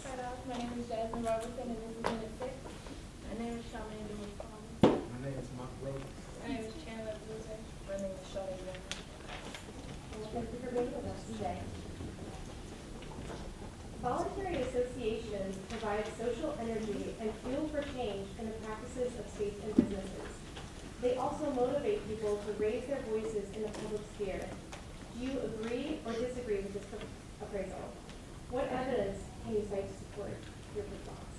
start off. My name is Jasmine Robinson, and this is Unit 6. My name is Charmaine DeMond. My name is Mark Rose. My name is Chandler Bruiser. My name is Shawty. Well, thank you for being with us today. Voluntary associations provide social energy and fuel for change in the practices of states and businesses. They also motivate people to raise their voices in the public sphere. Do you agree or disagree with this appraisal? What evidence can you cite to support your response?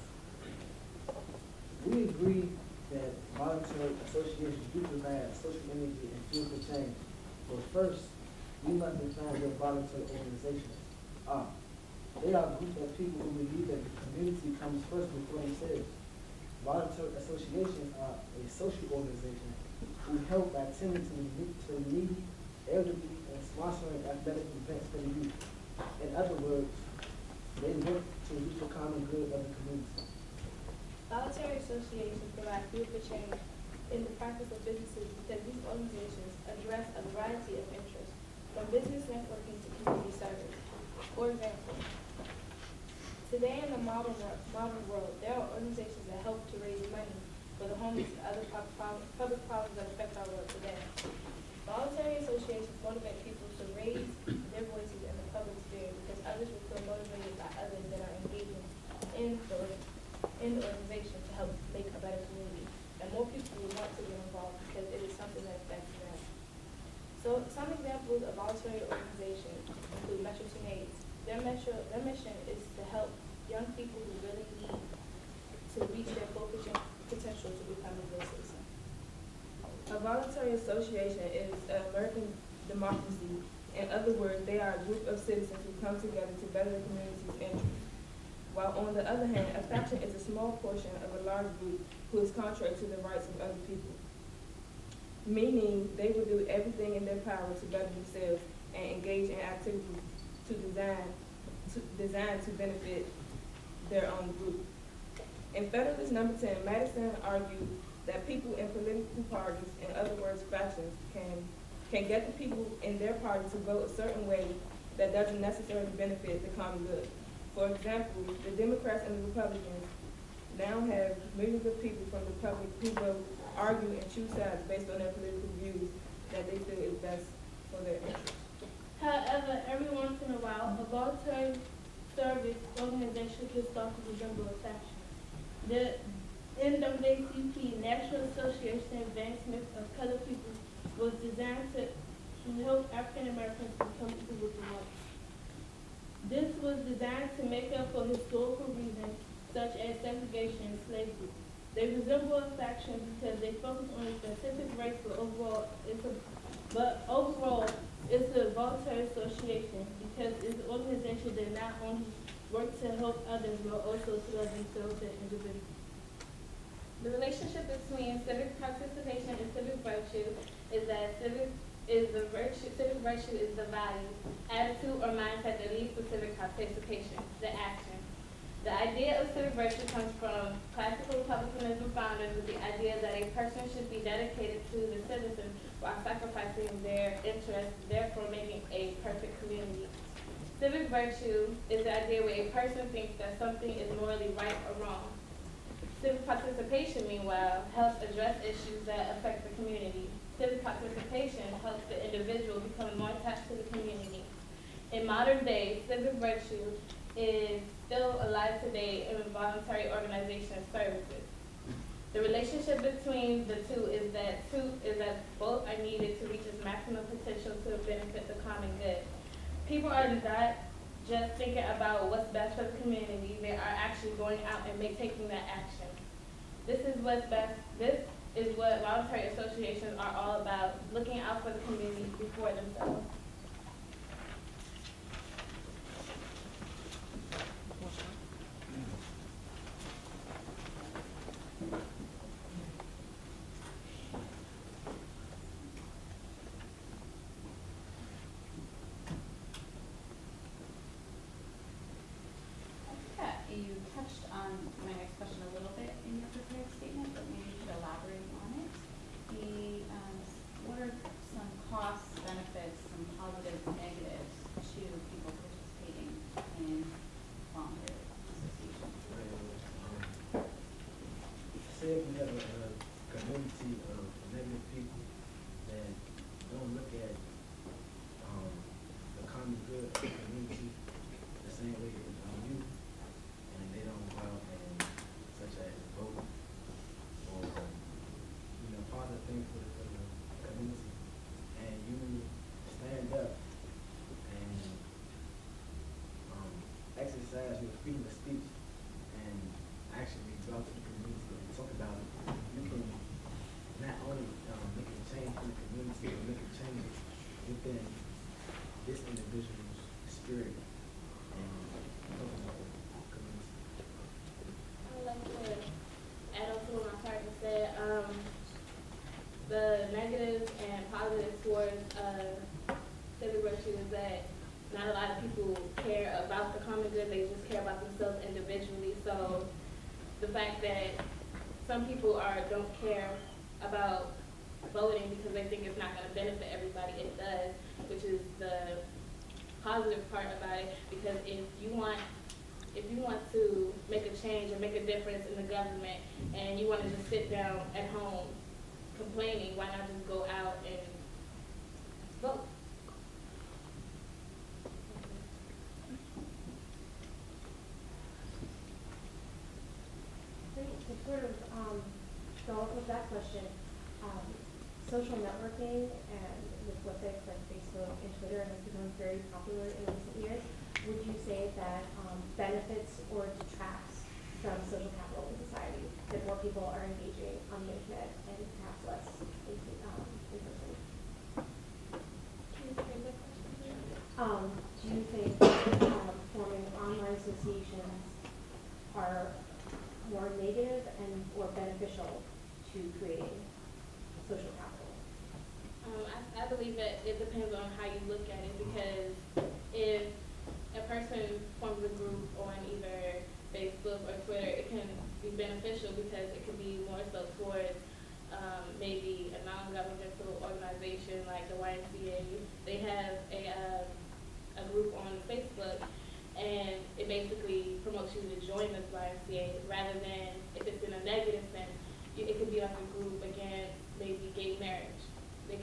We agree that voluntary associations do provide social energy and fuel for change. But first, we must define what voluntary organizations are. They are a group of people who believe that the community comes first before themselves. Voluntary associations are a social organization who help by tending to the needy, elderly, and sponsoring athletic events for the youth. In other words, they work to reach the common good of the community. Voluntary associations provide fuel for change in the practice of businesses because these organizations address a variety of interests, from business networking to community service. For example, today in the modern world, there are organizations that help to raise money for the homeless and other public problems that affect our world today. Voluntary associations motivate people to raise their voices in the public sphere because others will feel motivated by others that are engaging in the organization to help make a better community. And more people will want to get involved because it is something that affects them. So some examples of voluntary organizations include Metro Teenage. Their mission is to help young people who really need to reach their full potential to become a good citizen. A voluntary association is an American democracy. In other words, they are a group of citizens who come together to better the community's interests. While on the other hand, a faction is a small portion of a large group who is contrary to the rights of other people. Meaning, they will do everything in their power to better themselves and engage in activities designed to benefit their own group. In Federalist Number 10, Madison argued that people in political parties, in other words factions, can get the people in their party to vote a certain way that doesn't necessarily benefit the common good. For example, the Democrats and the Republicans now have millions of people from the public who will argue and choose sides based on their political views that they feel is best for their interests. However, every once in a while, a voluntary service organization can start to resemble a faction. The NAACP, National Association of Advancement of Colored People, was designed to help African Americans become equal with the whites. This was designed to make up for historical reasons such as segregation and slavery. They resemble a faction because they focus on a specific race, but overall it's a voluntary association because it's an organization that not only works to help others, but also to love themselves as individuals. The relationship between civic participation and civic virtue is that civic virtue is the value, attitude, or mindset that leads to civic participation, the action. The idea of civic virtue comes from classical republicanism founders with the idea that a person should be dedicated to the citizen while sacrificing their interests, therefore making a perfect community. Civic virtue is the idea where a person thinks that something is morally right or wrong. Civic participation, meanwhile, helps address issues that affect the community. Civic participation helps the individual become more attached to the community. In modern days, civic virtue is still alive today in voluntary organization services. The relationship between the two is that both are needed to reach its maximum potential to benefit the common good. People are not just thinking about what's best for the community, they are actually going out and taking that action. This is what's best. This is what voluntary associations are all about, looking out for the community before themselves. You touched on my next question a little bit in your prepared statement, but maybe you could elaborate on it. What are some costs, benefits, some positives, negatives to people participating in voluntary associations? out to the community and talk about it, you can not only make a change in the community, but make a change within this individual's spirit and talk about the community. I would like to add on to what my partner said. The negatives and positives towards civic virtue is that not a lot of people care about the common good, they just care about themselves individually. So the fact that some people don't care about voting because they think it's not going to benefit everybody, it does, which is the positive part about it. Because if you want to make a change or make a difference in the government and you want to just sit down at home complaining, why not just go out and vote? To sort of go off of that question, social networking and with websites like Facebook and Twitter has become very popular in recent years. Would you say that benefits or detracts from social capital in society, that more people are engaging on the internet and perhaps less in person? Can you repeat that question, please? Do you think forming online associations are more negative and or beneficial to creating social capital? I believe that it depends on how you look at it, because if a person forms a group on either Facebook or Twitter, it can be beneficial because it could be more so towards maybe a non-governmental organization like the YMCA. They have a group on Facebook, and it basically promotes you to join this YMCA, rather than if it's in a negative sense, it could be like a group against maybe gay marriage. They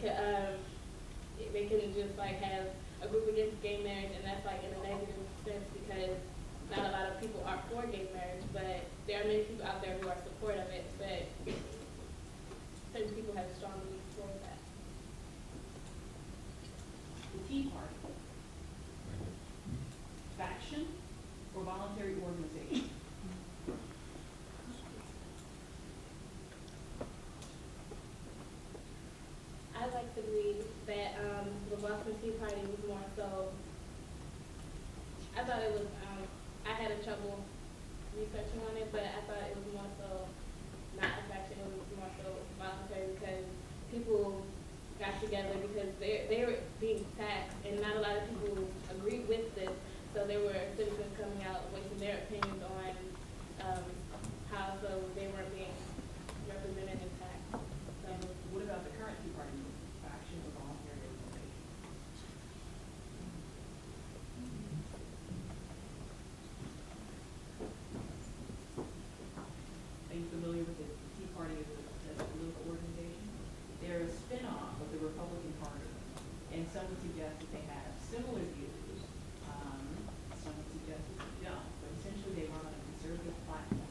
could just like have a group against gay marriage, and that's like in a negative sense because not a lot of people are for gay marriage, but there are many people out there who are supportive of it, but certain people have strong beliefs for that. The Tea Party. Faction or voluntary organization? I'd like to believe that the Boston Tea Party was more so, I thought it was, I had a trouble researching on it, but I thought it was more so not a faction, it was more so voluntary, because people got together because they were being taxed and not a lot of people agreed with this. So there were citizens coming out voicing their opinions on how so they weren't being represented and taxed. So, And what about the current Tea Party movement? Faction or voluntary organization? Are you familiar with the Tea Party as a political organization? They're a spin-off of the Republican Party, and some would suggest that they have similar views. Some would suggest that they don't, but essentially they run on a conservative platform.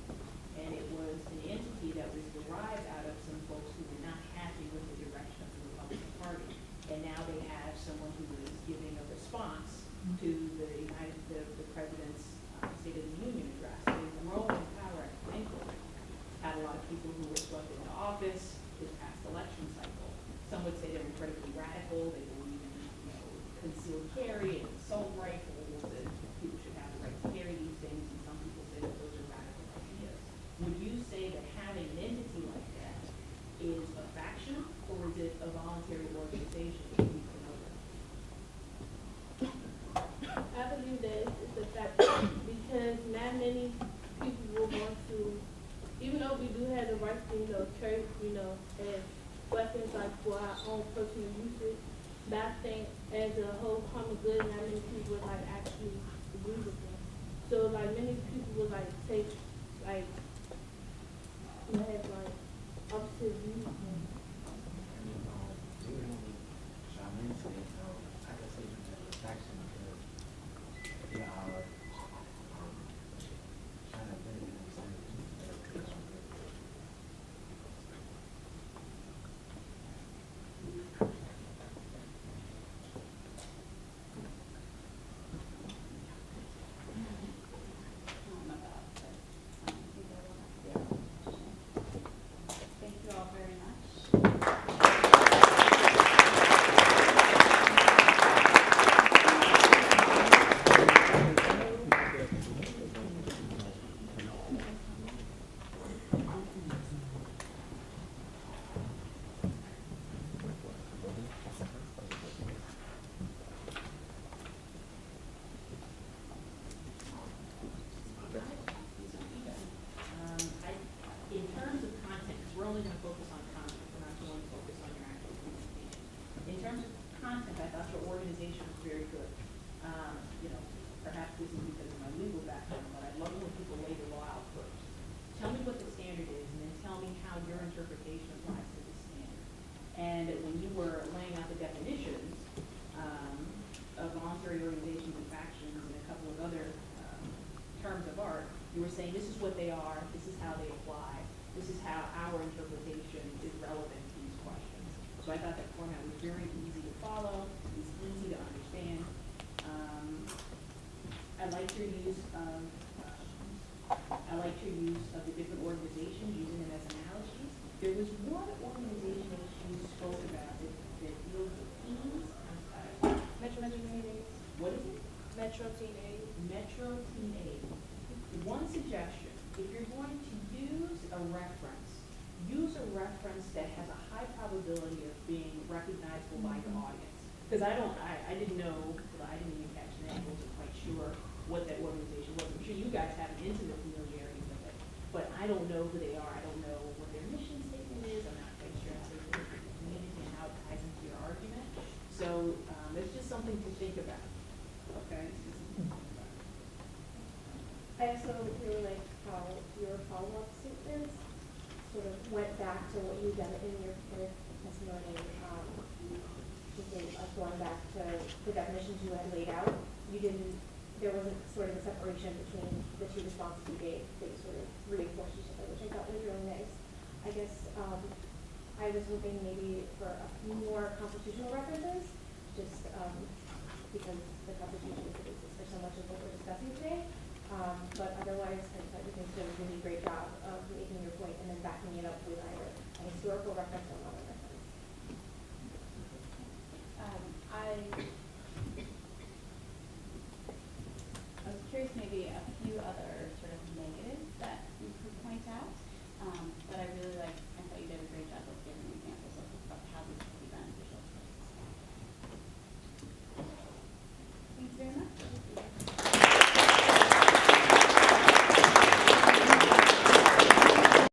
And it was an entity that was derived out of some folks who were not happy with the direction of the Republican Party. And now they have someone who is giving a response to the president's State of the Union address. They've grown in power exponentially. Had a lot of people who were swept into office this past election cycle. Some would say they're incredibly radical. They believe in, concealed carry and assault rifles, and people should have the right to carry these things. And some people say that those are radical ideas. Would you say that having an entity like that is a faction, or is it a voluntary organization that you promote? I believe that it's a faction because not many people will want to, even though we do have the right to, church, as weapons like for our own personal usage, but I think as a whole common good, not many people would like actually agree with them. So like many people would like take like have like opposite views. Chavez said, I can say that as a faction because they are trying to benefit themselves. I don't know about, but I think there will have to be You were saying this is what they are, this is how they apply, this is how our interpretation is relevant to these questions. So I thought that format was very easy to follow, it's easy to understand. I liked your use of the different organizations, using them as analogies. There was one organization that you spoke about that deals with teens. Metro Teen Aid. What is it? Metro Teen Aid. Metro Teen Aid. One suggestion, if you're going to use a reference that has a high probability of being recognizable by your audience. Because I didn't know, I didn't even catch the name, I wasn't quite sure what that organization was. I'm sure you guys have an intimate familiarity with it, but I don't know who they are. I don't know what their mission statement is. I'm not quite sure how they work with the community and how it ties into your argument. So it's just something to think about. Okay. It's just something to think about. I also really like how your follow-up statements sort of went back to what you've done in your prepared testimony. Going back to the definitions you had laid out, there wasn't sort of a separation between the two responses you gave. They sort of reinforced each other, which I thought was really nice. I guess I was hoping maybe for a few more constitutional references, just because the Constitution is the basis for so much of what we're discussing today.